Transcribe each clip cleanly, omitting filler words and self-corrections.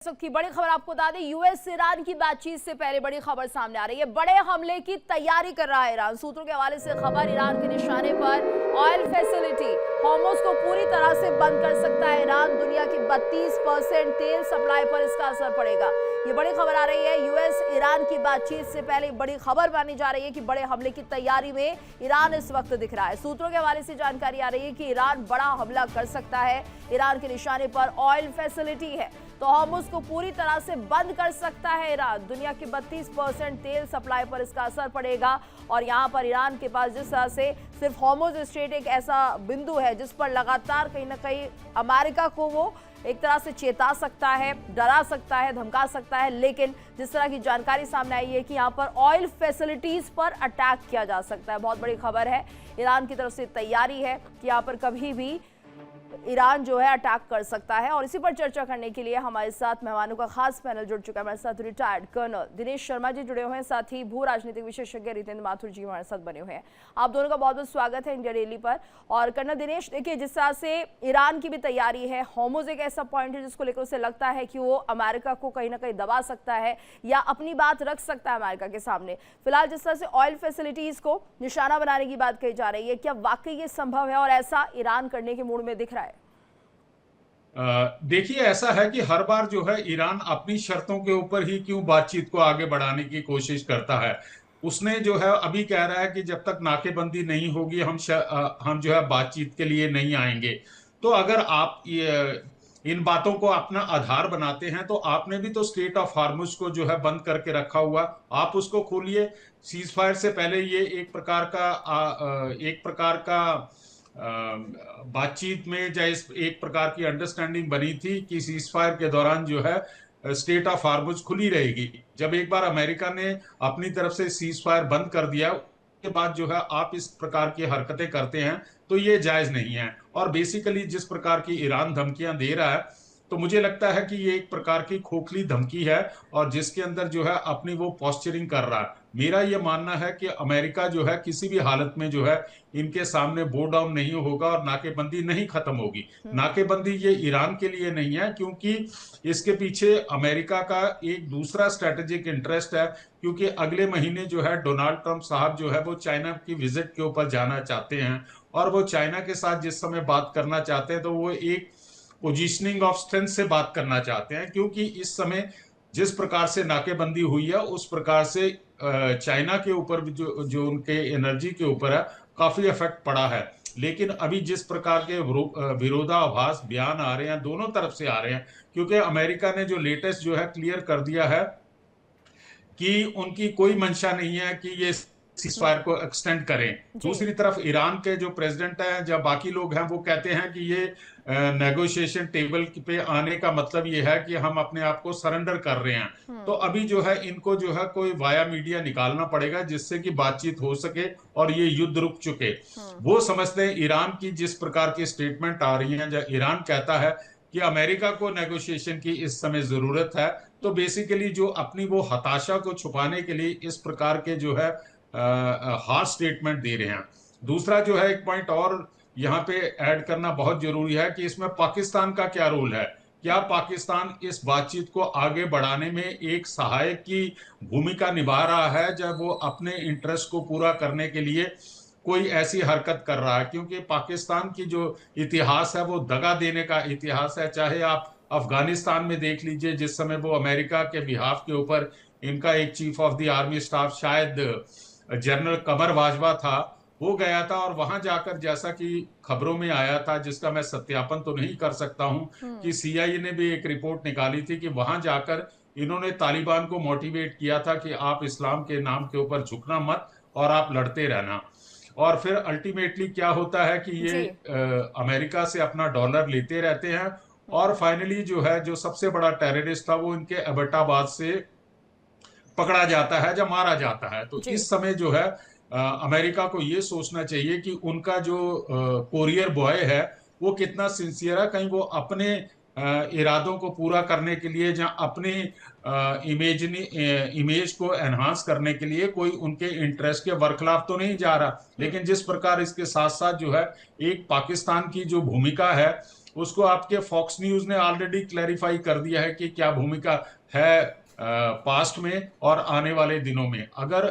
की बड़ी खबर आपको बता दें, यूएस ईरान की बातचीत से पहले बड़ी खबर सामने आ रही है। बड़े हमले की तैयारी कर रहा है ईरान। सूत्रों के हवाले से खबर, ईरान के निशाने पर ऑयल फैसिलिटी हॉर्मुज को पूरी तरह से बंद कर सकता है ईरान। दुनिया की 32% तेल सप्लाई पर इसका असर पड़ेगा। ये बड़ी खबर आ रही है। यूएस ईरान की बातचीत से पहले बड़ी खबर मानी जा रही है कि बड़े हमले की तैयारी में ईरान इस वक्त दिख रहा है। सूत्रों के हवाले से जानकारी आ रही है कि ईरान बड़ा हमला कर सकता है। ईरान के निशाने पर ऑयल फैसिलिटी है तो हॉर्मुज को पूरी तरह से बंद कर सकता है ईरान। दुनिया की 32% तेल सप्लाई पर इसका असर पड़ेगा। और यहां पर ईरान के पास जिस तरह से सिर्फ हॉर्मुज स्ट्रेट एक ऐसा बिंदु है जिस पर लगातार कहीं ना कहीं अमेरिका को वो एक तरह से चेता सकता है, डरा सकता है, धमका सकता है। लेकिन जिस तरह की जानकारी सामने आई है कि यहाँ पर ऑयल फैसिलिटीज पर अटैक किया जा सकता है। बहुत बड़ी खबर है। ईरान की तरफ से तैयारी है कि यहाँ पर कभी भी ईरान जो है अटैक कर सकता है। और इसी पर चर्चा करने के लिए हमारे साथ मेहमानों का खास पैनल जुड़ चुका है। हमारे साथ रिटायर्ड कर्नल दिनेश शर्मा जी जुड़े हुए हैं, साथ ही भू राजनीतिक विशेषज्ञ रितेंद्र माथुर जी हमारे साथ बने हुए हैं। आप दोनों का बहुत बहुत स्वागत है इंडिया डेली पर। और कर्नल दिनेश, देखिए जिस तरह से ईरान की भी तैयारी है, हॉर्मुज एक ऐसा पॉइंट है जिसको लेकर उसे लगता है कि वो अमेरिका को कहीं ना कहीं दबा सकता है या अपनी बात रख सकता है अमेरिका के सामने। फिलहाल जिस तरह से ऑयल फैसिलिटीज को निशाना बनाने की बात कही जा रही है, क्या वाकई ये संभव है और ऐसा ईरान करने के मूड में दिख रहा है? देखिए, ऐसा है कि हर बार जो है ईरान अपनी शर्तों के ऊपर ही क्यों बातचीत को आगे बढ़ाने की कोशिश करता है। उसने जो है अभी कह रहा है कि जब तक नाकेबंदी नहीं होगी हम जो है बातचीत के लिए नहीं आएंगे। तो अगर आप इन बातों को अपना आधार बनाते हैं तो आपने भी तो स्ट्रेट ऑफ हार्मुज को जो है बंद करके रखा हुआ, आप उसको खोलिए। सीज फायर से पहले ये एक प्रकार का बातचीत में जैसे एक प्रकार की अंडरस्टैंडिंग बनी थी कि सीज फायर के दौरान जो है स्टेट ऑफ हार्मुज खुली रहेगी। जब एक बार अमेरिका ने अपनी तरफ से सीज फायर बंद कर दिया, उसके बाद जो है आप इस प्रकार की हरकतें करते हैं तो ये जायज नहीं है। और बेसिकली जिस प्रकार की ईरान धमकियां दे रहा है, तो मुझे लगता है कि ये एक प्रकार की खोखली धमकी है और जिसके अंदर जो है अपनी वो पोस्चरिंग कर रहा है। मेरा ये मानना है कि अमेरिका जो है किसी भी हालत में जो है इनके सामने बो डाउन नहीं होगा और नाकेबंदी नहीं खत्म होगी। नाकेबंदी ये ईरान के लिए नहीं है, क्योंकि इसके पीछे अमेरिका का एक दूसरा स्ट्रेटेजिक इंटरेस्ट है। क्योंकि अगले महीने जो है डोनाल्ड ट्रंप साहब जो है वो चाइना की विजिट के ऊपर जाना चाहते हैं और वो चाइना के साथ जिस समय बात करना चाहते हैं तो वो एक पोजीशनिंग ऑफ स्ट्रेंथ से बात करना चाहते हैं। क्योंकि इस समय जिस प्रकार से नाकेबंदी हुई है उस प्रकार से चाइना के ऊपर जो उनके एनर्जी के ऊपर है काफी इफेक्ट पड़ा है। लेकिन अभी जिस प्रकार के विरोधाभास बयान आ रहे हैं, दोनों तरफ से आ रहे हैं, क्योंकि अमेरिका ने जो लेटेस्ट जो है क्लियर कर दिया है कि उनकी कोई मंशा नहीं है कि ये सीजफायर को एक्सटेंड करें। दूसरी तरफ ईरान के जो प्रेसिडेंट हैं या बाकी लोग हैं वो कहते हैं कि ये नेगोशिएशन टेबल पे आने का मतलब ये है कि हम अपने आप को सरेंडर कर रहे हैं। तो अभी जो है इनको जो है कोई वाया मीडिया निकालना पड़ेगा जिससे कि बातचीत हो सके और ये युद्ध रुक चुके। वो समझते हैं ईरान की जिस प्रकार की स्टेटमेंट आ रही है, जब ईरान कहता है कि अमेरिका को नेगोशिएशन की इस समय जरूरत है, तो बेसिकली जो अपनी वो हताशा को छुपाने के लिए इस प्रकार के जो है हार्श स्टेटमेंट दे रहे हैं। दूसरा जो है एक पॉइंट और यहाँ पे ऐड करना बहुत जरूरी है कि इसमें पाकिस्तान का क्या रोल है। क्या पाकिस्तान इस बातचीत को आगे बढ़ाने में एक सहायक की भूमिका निभा रहा है जब वो अपने इंटरेस्ट को पूरा करने के लिए कोई ऐसी हरकत कर रहा है? क्योंकि पाकिस्तान की जो इतिहास है वो दगा देने का इतिहास है। चाहे आप अफगानिस्तान में देख लीजिए, जिस समय वो अमेरिका के बिहाफ के ऊपर इनका एक chief of the army staff शायद जनरल कमर वाजवा था, वो गया था और वहां जाकर जैसा कि खबरों में आया था, जिसका मैं सत्यापन तो नहीं कर सकता हूं, कि सीआईए ने भी एक रिपोर्ट निकाली थी कि वहां जाकर इन्होंने तालिबान को मोटिवेट किया था कि आप इस्लाम के नाम के ऊपर झुकना मत और आप लड़ते रहना। और फिर अल्टीमेटली क्या होता है कि ये अमेरिका से अपना डॉलर लेते रहते हैं और फाइनली जो है जो सबसे बड़ा टेररिस्ट था वो इनके एबटाबाद से पकड़ा जाता है या मारा जाता है। तो इस समय जो है अमेरिका को ये सोचना चाहिए कि उनका जो कोरियर बॉय है वो कितना सिंसियर है। कहीं वो अपने इरादों को पूरा करने के लिए या अपने इमेज को एनहांस करने के लिए कोई उनके इंटरेस्ट के बरखिलाफ तो नहीं जा रहा। लेकिन जिस प्रकार इसके साथ साथ जो है एक पाकिस्तान की जो भूमिका है उसको आपके फॉक्स न्यूज ने ऑलरेडी क्लैरिफाई कर दिया है कि क्या भूमिका है पास्ट में और आने वाले दिनों में। अगर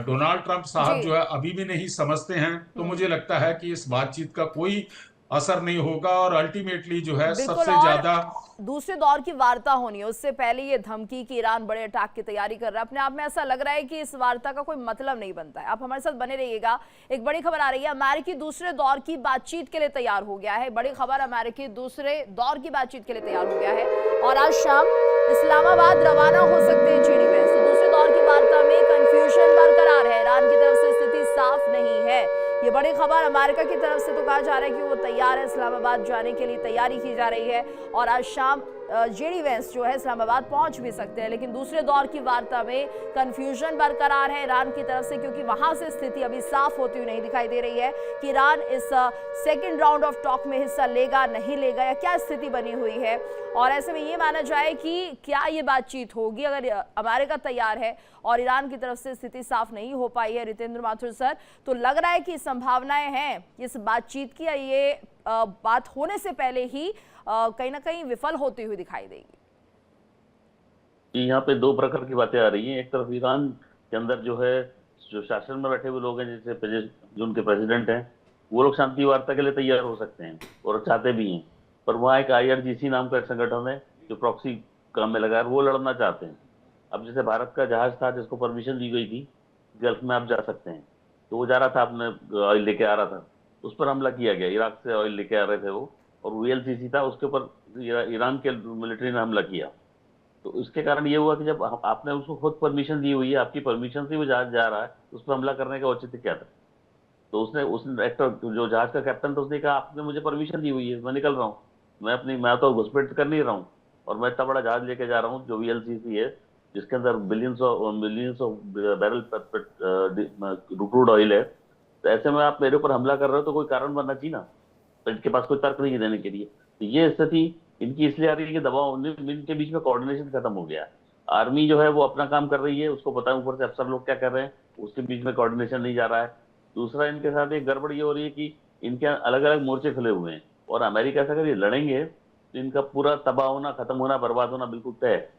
डोनाल्ड ट्रंप जी। साहब जो है अभी भी नहीं समझते हैं तो मुझे लगता है कि इस बातचीत का कोई असर नहीं होगा और अल्टीमेटली जो है बिल्कुल। सबसे और ज्यादा दूसरे दौर की वार्ता होनी है, उससे पहले ये धमकी कि ईरान बड़े अटैक की तैयारी कर रहा है, अपने आप में ऐसा लग रहा है कि इस वार्ता का कोई मतलब नहीं बनता है। आप हमारे साथ बने रहिएगा। एक बड़ी खबर आ रही है, अमेरिकी दूसरे दौर की बातचीत के लिए तैयार हो गया है। बड़ी खबर, अमेरिकी दूसरे दौर की बातचीत के लिए तैयार हो गया है और आज शाम इस्लामाबाद रवाना हो सकते हैं चीनी में। तो दूसरे दौर की वार्ता में कंफ्यूजन बरकरार है, ईरान की तरफ से स्थिति साफ नहीं है। ये बड़ी खबर, अमेरिका की तरफ से तो कहा जा रहा है कि वो तैयार है, इस्लामाबाद जाने के लिए तैयारी की जा रही है और आज शाम जेडी वेंस जो है इस्लामाबाद पहुंच भी सकते हैं। लेकिन दूसरे दौर की वार्ता में कंफ्यूजन बरकरार है ईरान की तरफ से, क्योंकि वहां से स्थिति अभी साफ होती हुई नहीं दिखाई दे रही है कि ईरान इस सेकेंड राउंड ऑफ टॉक में हिस्सा लेगा नहीं लेगा, या क्या स्थिति बनी हुई है। और ऐसे में ये माना जाए कि क्या ये बातचीत होगी अगर अमेरिका तैयार है और ईरान की तरफ से स्थिति साफ नहीं हो पाई है। रितेंद्र माथुर सर, तो लग रहा है कि संभावनाएं हैं इस बातचीत की, ये बात होने से पहले ही कहीं ना कहीं विफल होती हुई दिखाई देगी। यहाँ पे दो प्रकार की बातें आ रही हैं। एक तरफ ईरान के अंदर जो है, जो शासन में बैठे हुए लोग हैं, जैसे जो उनके प्रेसिडेंट हैं, वो लोग शांति वार्ता के लिए तैयार हो सकते हैं और चाहते भी हैं। पर वहाँ एक IRGC नाम का एक संगठन है जो प्रॉक्सी काम में लगा है, वो लड़ना चाहते हैं। अब जैसे भारत का जहाज था जिसको परमिशन दी गई थी गल्फ में आप जा सकते हैं, तो वो जा रहा था, अपने ऑयल लेके आ रहा था, उस पर हमला किया गया। इराक से ऑयल लेके आ रहे थे वो, और VLCC था, उसके ऊपर ईरान के मिलिट्री ने हमला किया। तो इसके कारण ये हुआ कि जब आपने उसको खुद परमिशन दी हुई है, आपकी परमिशन से वो जहाज जा रहा है, उस पर हमला करने का औचित्य क्या था? तो उसने एक्टर जो जहाज का कैप्टन था, उसने कहा आपने मुझे परमिशन दी हुई है, मैं निकल रहा हूँ, मैं तो घुसपैठ कर नहीं रहा हूँ, और मैं इतना बड़ा जहाज लेके जा रहा हूँ जो VLCC है, जिसके अंदर millions of barrel crude oil है। तो ऐसे में आप मेरे ऊपर हमला कर रहे हो तो कोई कारण बनना चाहिए ना, तो इनके पास कोई तर्क नहीं देने के लिए। तो ये स्थिति इनकी इसलिए आ रही है कि दबाव, इनके बीच में कोऑर्डिनेशन खत्म हो गया। आर्मी जो है वो अपना काम कर रही है, उसको पता है ऊपर से अफसर लोग क्या कर रहे हैं, उसके बीच में कोऑर्डिनेशन नहीं जा रहा है। दूसरा, इनके साथ एक गड़बड़ ये हो रही है कि इनके अलग अलग मोर्चे खुले हुए हैं, और अमेरिका से अगर ये लड़ेंगे तो इनका पूरा तबाह होना, खत्म होना, बर्बाद होना बिल्कुल तय है।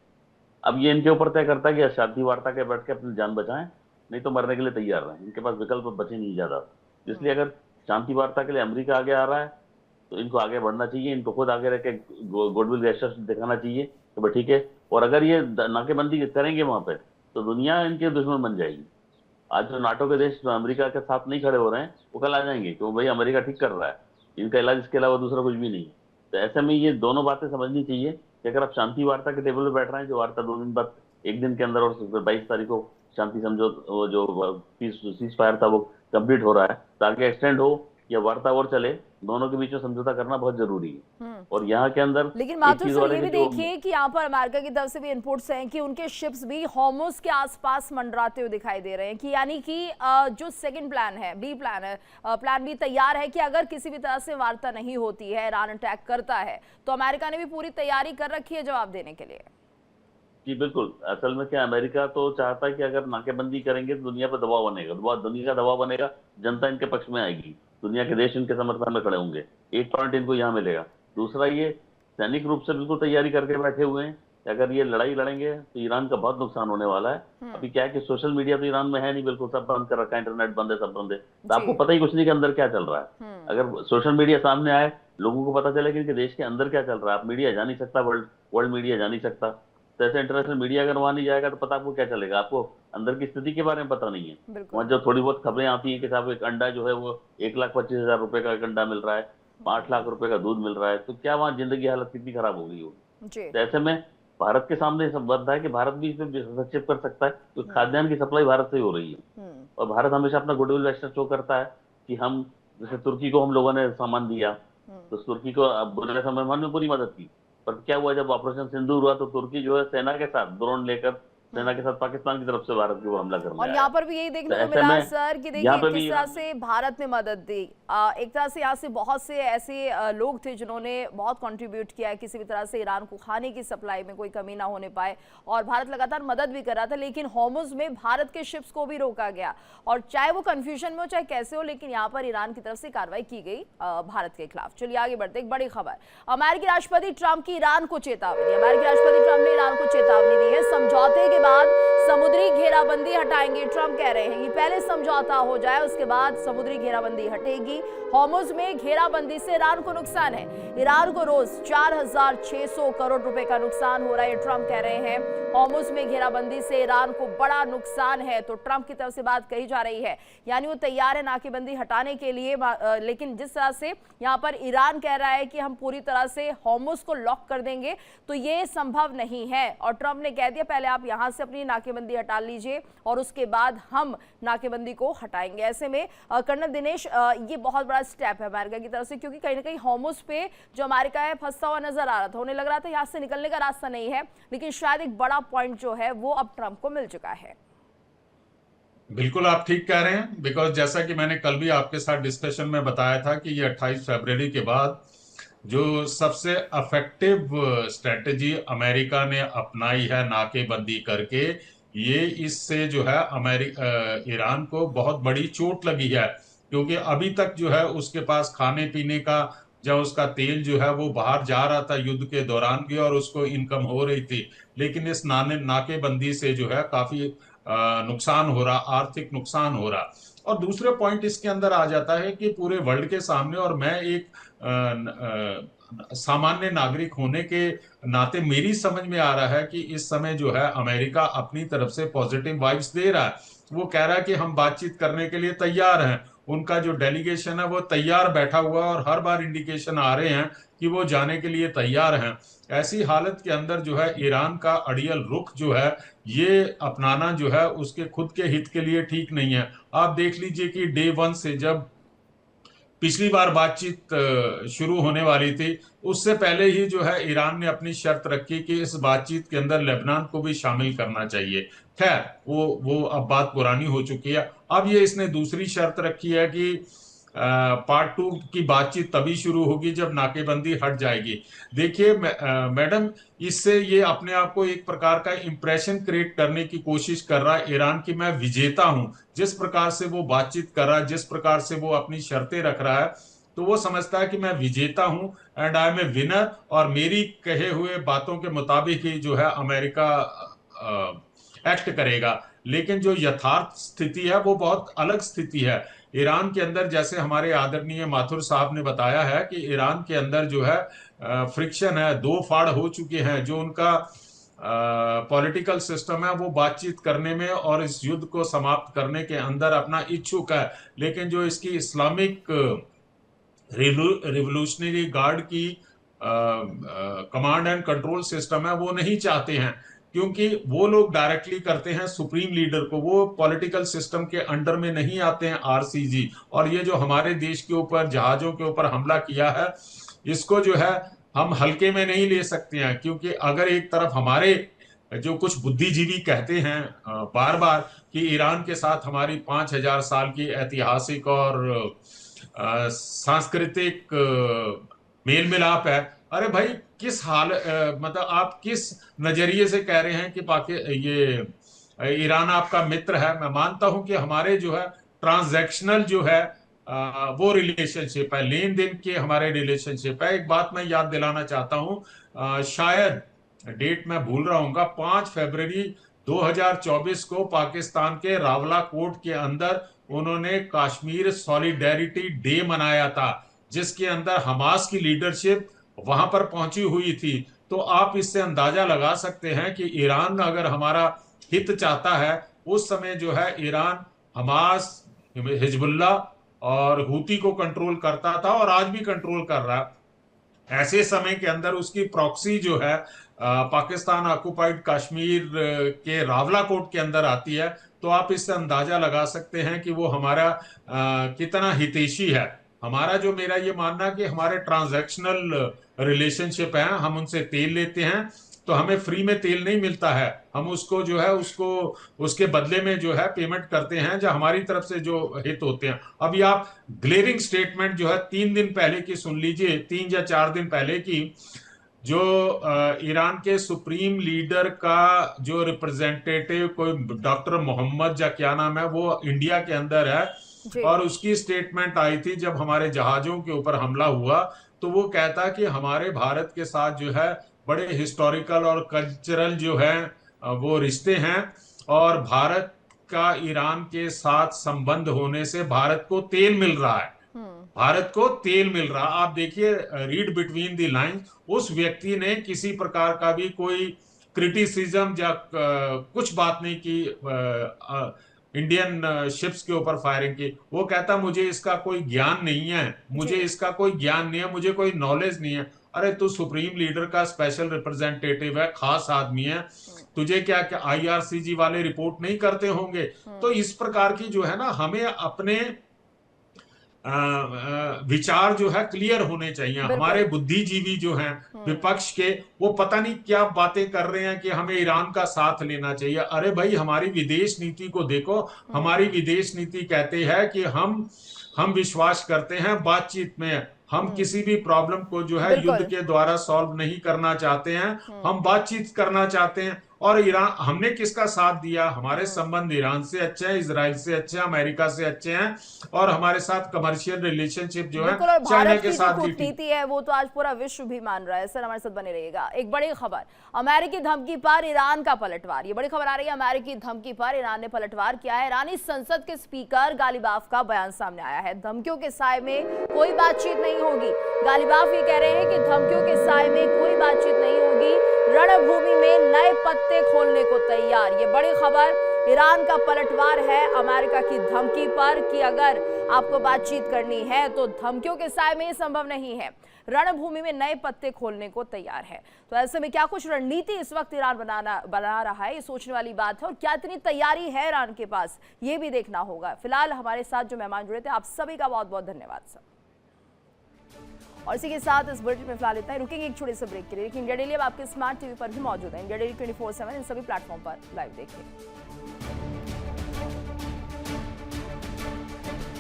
अब ये इनके ऊपर तय करता है कि शांति वार्ता के बैठ के अपनी जान बचाएं, नहीं तो मरने के लिए तैयार रहें। इनके पास विकल्प बचे नहीं ज्यादा। इसलिए अगर शांति वार्ता के लिए अमेरिका आगे आ रहा है तो इनको आगे बढ़ना चाहिए, इनको खुद आगे रह के गुडविल गेस्चर्स दिखाना चाहिए तो भाई ठीक है। और अगर ये नाकेबंदी करेंगे वहां पे तो दुनिया इनके दुश्मन बन जाएगी। आज जो नाटो के देश जो अमेरिका के साथ नहीं खड़े हो रहे हैं, वो कल आ जाएंगे कि भाई अमेरिका ठीक कर रहा है, इनका इलाज इसके अलावा दूसरा कुछ भी नहीं है। तो ऐसे में ये दोनों बातें समझनी चाहिए कि अगर आप शांति वार्ता के टेबल पर बैठ रहे हैं, जो वार्ता 2 दिन बाद, 1 दिन के अंदर, और 22 तारीख को शांति समझौता जो सीज फायर था वो कंप्लीट हो रहा है, तो आगे एक्सटेंड हो या वार्ता और चले, दोनों के बीच में समझौता करना बहुत जरूरी है। और यहाँ के अंदर लेकिन माथुर सर, ये भी देखिए कि यहाँ पर अमेरिका की तरफ से भी इनपुट्स हैं कि उनके शिप्स भी हॉर्मुज के आसपास मंडराते हुए दिखाई दे रहे हैं, कि यानी कि जो सेकंड प्लान है, बी प्लान है, प्लान बी तैयार है कि अगर किसी भी तरह से वार्ता नहीं होती है, ईरान अटैक करता है, तो अमेरिका ने भी पूरी तैयारी कर रखी है जवाब देने के लिए। जी बिल्कुल। असल में क्या, अमेरिका तो चाहता है कि अगर नाकेबंदी करेंगे तो दुनिया पर दबाव बनेगा, दुनिया का दबाव बनेगा, जनता इनके पक्ष में आएगी, दुनिया के देश इनके समर्थन में खड़े होंगे। एक पॉइंट इनको यहाँ मिलेगा। दूसरा, ये सैनिक रूप से बिल्कुल तैयारी करके बैठे हुए हैं कि अगर ये लड़ाई लड़ेंगे तो ईरान का बहुत नुकसान होने वाला है। अभी क्या है कि सोशल मीडिया तो ईरान में है नहीं, बिल्कुल सब बंद कर रखा है, इंटरनेट बंद है, सब बंद है, तो आपको पता ही कुछ नहीं कि अंदर क्या चल रहा है। अगर सोशल मीडिया सामने आए, लोगों को पता चले कि इनके देश के अंदर क्या चल रहा है, आप मीडिया जा नहीं सकता, वर्ल्ड मीडिया जा नहीं सकता, तो ऐसे इंटरनेशनल मीडिया अगर वहां नहीं जाएगा तो पता आपको क्या चलेगा, आपको अंदर की स्थिति के बारे में पता नहीं है। वहां जो थोड़ी बहुत खबरें आती है कि साहब एक अंडा जो है वो 1,25,000 रुपए का एक अंडा मिल रहा है, 8 लाख रुपए का दूध मिल रहा है, तो क्या वहाँ जिंदगी हालत कितनी खराब हो गई हो। तो ऐसे में भारत के सामने सब बंद है कि भारत भी इसमें हस्तक्षेप कर सकता है, क्योंकि खाद्यान्न की सप्लाई भारत से ही हो रही है। और भारत हमेशा अपना गुडविल जेस्चर शो करता है कि हम, जैसे तुर्की को हम लोगों ने सामान दिया, तो तुर्की को बुरे समय में पूरी मदद की, पर क्या हुआ, जब ऑपरेशन सिंदूर हुआ तो तुर्की जो है सेना के साथ ड्रोन लेकर सेना के साथ पाकिस्तान की तरफ से भारत को हमला करने और आया। यहाँ पर भी यही देखने तो को ऐसे मिला में सर कि यहाँ देखिए पे भी किस तरह से भारत ने मदद दी। एक तरह से यहाँ से बहुत से ऐसे लोग थे जिन्होंने बहुत कंट्रीब्यूट किया है किसी भी तरह से ईरान को खाने की सप्लाई में कोई कमी ना होने पाए, और भारत लगातार मदद भी कर रहा था। लेकिन होर्मुज में भारत के शिप्स को भी रोका गया, और चाहे वो कंफ्यूजन में हो चाहे कैसे हो, लेकिन यहाँ पर ईरान की तरफ से कार्रवाई की गई भारत के खिलाफ। चलिए आगे बढ़ते, एक बड़ी खबर, अमेरिकी राष्ट्रपति ट्रंप की ईरान को चेतावनी। अमेरिकी राष्ट्रपति ट्रंप ने ईरान को चेतावनी दी है, समझौते के बाद समुद्री घेराबंदी हटाएंगे। ट्रंप कह रहे हैं कि पहले समझौता हो जाए, उसके बाद समुद्री घेराबंदी हटेगी। होर्मुज में घेराबंदी से ईरान को नुकसान है, ईरान को रोज 4,600 करोड़ रुपए का नुकसान हो रहा है, ट्रंप कह रहे हैं। होर्मुज में घेराबंदी से ईरान को बड़ा नुकसान है, तो ट्रंप की तरफ से बात कही जा रही है, यानी वो तैयार है नाकेबंदी हटाने के लिए। लेकिन जिस तरह से यहाँ पर ईरान कह रहा है कि हम पूरी तरह से होर्मुज को लॉक कर देंगे, तो ये संभव नहीं है। और ट्रंप ने कह दिया पहले आप यहाँ से अपनी नाकेबंदी हटा लीजिए और उसके बाद हम नाकेबंदी को हटाएंगे। ऐसे में कर्नल दिनेश, ये बहुत बड़ा स्टेप है अमेरिका की तरफ से, क्योंकि कहीं ना कहीं होर्मुज पे जो अमेरिका है फंसा हुआ नजर आ रहा था, उन्हें लग रहा था यहाँ से निकलने का रास्ता नहीं है, लेकिन शायद एक बड़ा पॉइंट जो है वो अब ट्रंप को मिल चुका है। बिल्कुल आप ठीक कह रहे हैं, बिकॉज जैसा कि मैंने कल भी आपके साथ डिस्कशन में बताया था कि ये 28 फरवरी के बाद जो सबसे अफेक्टिव स्ट्रेटेजी अमेरिका ने अपनाई है नाकेबंदी करके, ये इससे जो है ईरान को बहुत बड़ी चोट लगी है। क्योंकि अभी तक जो है उसके पास खाने पीने का, जब उसका तेल जो है वो बाहर जा रहा था युद्ध के दौरान भी, और उसको इनकम हो रही थी। लेकिन इस नाकेबंदी से जो है काफी नुकसान हो रहा, आर्थिक नुकसान हो रहा। और दूसरे पॉइंट इसके अंदर आ जाता है कि पूरे वर्ल्ड के सामने, और मैं एक सामान्य नागरिक होने के नाते मेरी समझ में आ रहा है कि इस समय जो है अमेरिका अपनी तरफ से पॉजिटिव वाइब्स दे रहा है। वो कह रहा है कि हम बातचीत करने के लिए तैयार हैं, उनका जो डेलीगेशन है वो तैयार बैठा हुआ, और हर बार इंडिकेशन आ रहे हैं कि वो जाने के लिए तैयार हैं। ऐसी हालत के अंदर जो है ईरान का अड़ियल रुख जो है ये अपनाना जो है उसके खुद के हित के लिए ठीक नहीं है। आप देख लीजिए कि डे वन से, जब पिछली बार बातचीत शुरू होने वाली थी, उससे पहले ही जो है ईरान ने अपनी शर्त रखी कि इस बातचीत के अंदर लेबनान को भी शामिल करना चाहिए। खैर वो अब बात पुरानी हो चुकी है। अब ये इसने दूसरी शर्त रखी है कि पार्ट 2 की बातचीत तभी शुरू होगी जब नाकेबंदी हट जाएगी। देखिए मैडम, इससे ये अपने आप को एक प्रकार का इंप्रेशन क्रिएट करने की कोशिश कर रहा है ईरान की मैं विजेता हूं। जिस प्रकार से वो बातचीत कर रहा है, जिस प्रकार से वो अपनी शर्तें रख रहा है, तो वो समझता है कि मैं विजेता हूं and I am a winner, और मेरी कहे हुए बातों के मुताबिक ही जो है अमेरिका एक्ट करेगा। लेकिन जो यथार्थ स्थिति है वो बहुत अलग स्थिति है ईरान के अंदर। जैसे हमारे आदरणीय माथुर साहब ने बताया है कि ईरान के अंदर जो है फ्रिक्शन है, दो फाड़ हो चुके हैं। जो उनका पॉलिटिकल सिस्टम है वो बातचीत करने में और इस युद्ध को समाप्त करने के अंदर अपना इच्छुक है, लेकिन जो इसकी इस्लामिक रिवोल्यूशनरी गार्ड की कमांड एंड कंट्रोल सिस्टम है वो नहीं चाहते हैं, क्योंकि वो लोग डायरेक्टली करते हैं सुप्रीम लीडर को, वो पॉलिटिकल सिस्टम के अंडर में नहीं आते हैं आरसीजी। और ये जो हमारे देश के ऊपर जहाजों के ऊपर हमला किया है, इसको जो है हम हल्के में नहीं ले सकते हैं। क्योंकि अगर एक तरफ हमारे जो कुछ बुद्धिजीवी कहते हैं बार बार कि ईरान के साथ हमारी 5,000 साल की ऐतिहासिक और सांस्कृतिक मेल मिलाप है, अरे भाई किस हाल मतलब आप किस नजरिए से कह रहे हैं कि ये ईरान आपका मित्र है। मैं मानता हूं कि हमारे जो है ट्रांजैक्शनल जो है वो रिलेशनशिप है, लेन देन के हमारे रिलेशनशिप है। एक बात मैं याद दिलाना चाहता हूं, शायद डेट मैं भूल रहा हूँ, 5 फरवरी 2024 को पाकिस्तान के रावलाकोट के अंदर उन्होंने कश्मीर सॉलिडेरिटी डे मनाया था, जिसके अंदर हमास की लीडरशिप वहां पर पहुंची हुई थी। तो आप इससे अंदाजा लगा सकते हैं कि ईरान अगर हमारा हित चाहता है, उस समय जो है ईरान हमास, हिजबुल्ला और हूती को कंट्रोल करता था और आज भी कंट्रोल कर रहा है। ऐसे समय के अंदर उसकी प्रॉक्सी जो है पाकिस्तान ऑक्युपाइड कश्मीर के रावलाकोट के अंदर आती है। तो आप इससे अंदाजा लगा सकते हैं कि वो हमारा कितना हितैषी है। हमारा जो मेरा ये मानना है कि हमारे ट्रांजैक्शनल रिलेशनशिप है, हम उनसे तेल लेते हैं, तो हमें फ्री में तेल नहीं मिलता है, हम उसको जो है उसको उसके बदले में जो है पेमेंट करते हैं जो हमारी तरफ से जो हित होते हैं। अभी आप ग्लेरिंग स्टेटमेंट जो है 3 दिन पहले की सुन लीजिए, 3 या 4 दिन पहले की, जो ईरान के सुप्रीम लीडर का जो रिप्रेजेंटेटिव कोई डॉक्टर मोहम्मद या क्या नाम है, वो इंडिया के अंदर है, जी। और उसकी स्टेटमेंट आई थी जब हमारे जहाजों के ऊपर हमला हुआ, तो वो कहता कि हमारे भारत के साथ जो है बड़े हिस्टोरिकल और कल्चरल जो है वो रिश्ते हैं, और भारत का ईरान के साथ संबंध होने से भारत को तेल मिल रहा है, भारत को तेल मिल रहा। आप देखिए, रीड बिटवीन द लाइंस, उस व्यक्ति ने किसी प्रकार का भी कोई क्रिटिसिज्म या कुछ बात नहीं की इंडियन शिप्स के ऊपर फायरिंग की। वो कहता मुझे इसका कोई ज्ञान नहीं है, मुझे इसका कोई ज्ञान नहीं है, मुझे कोई नॉलेज नहीं है। अरे तू सुप्रीम लीडर का स्पेशल रिप्रेजेंटेटिव है, खास आदमी है, तुझे क्या क्या IRCG वाले रिपोर्ट नहीं करते होंगे? तो इस प्रकार की जो है ना, हमें अपने विचार जो है क्लियर होने चाहिए। हमारे बुद्धिजीवी जो हैं विपक्ष के, वो पता नहीं क्या बातें कर रहे हैं कि हमें ईरान का साथ लेना चाहिए। अरे भाई, हमारी विदेश नीति को देखो, हमारी विदेश नीति कहते हैं कि हम विश्वास करते हैं बातचीत में, हम किसी भी प्रॉब्लम को जो है युद्ध के द्वारा सॉल्व नहीं करना चाहते हैं, हम बातचीत करना चाहते हैं। और ईरान, हमने किसका साथ दिया? हमारे संबंध ईरान से अच्छे हैं, इजराइल से अच्छे हैं, अमेरिका से अच्छे हैं, और हमारे साथ कमर्शियल रिलेशनशिप जो है चाइना के साथ भी नीति है, वो तो आज पूरा विश्व भी मान रहा है। सर हमारे साथ बने रहिएगा। एक बड़ी खबर, अमेरिकी धमकी पर ईरान का पलटवार। ये बड़ी खबर आ रही है, अमेरिकी धमकी पर ईरान ने पलटवार किया है। ईरानी संसद के स्पीकर गालिबाफ का बयान सामने आया है। धमकियों के साए में कोई बातचीत नहीं होगी। गालिबाफ ये कह रहे हैं कि धमकियों के साए में कोई बातचीत नहीं होगी, रणभूमि में नए पत्ते खोलने को तैयार। ये बड़ी खबर, ईरान का पलटवार है अमेरिका की धमकी पर कि अगर आपको बातचीत करनी है तो धमकियों के साए में ये संभव नहीं है, रणभूमि में नए पत्ते खोलने को तैयार है। तो ऐसे में क्या कुछ रणनीति इस वक्त ईरान बना रहा है, ये सोचने वाली बात है, और क्या इतनी तैयारी है ईरान के पास, ये भी देखना होगा। फिलहाल हमारे साथ जो मेहमान जुड़े थे, आप सभी का बहुत बहुत धन्यवाद सर। और इसी के साथ इस बुलेटिन में फिलहाल इतना ही। रुकेंगे एक छोटे से ब्रेक के लिए, लेकिन इंडिया डेली अब आपके स्मार्ट टीवी पर भी मौजूद है। इंडिया डेली 24/7 इन सभी प्लेटफॉर्म पर लाइव देखिए।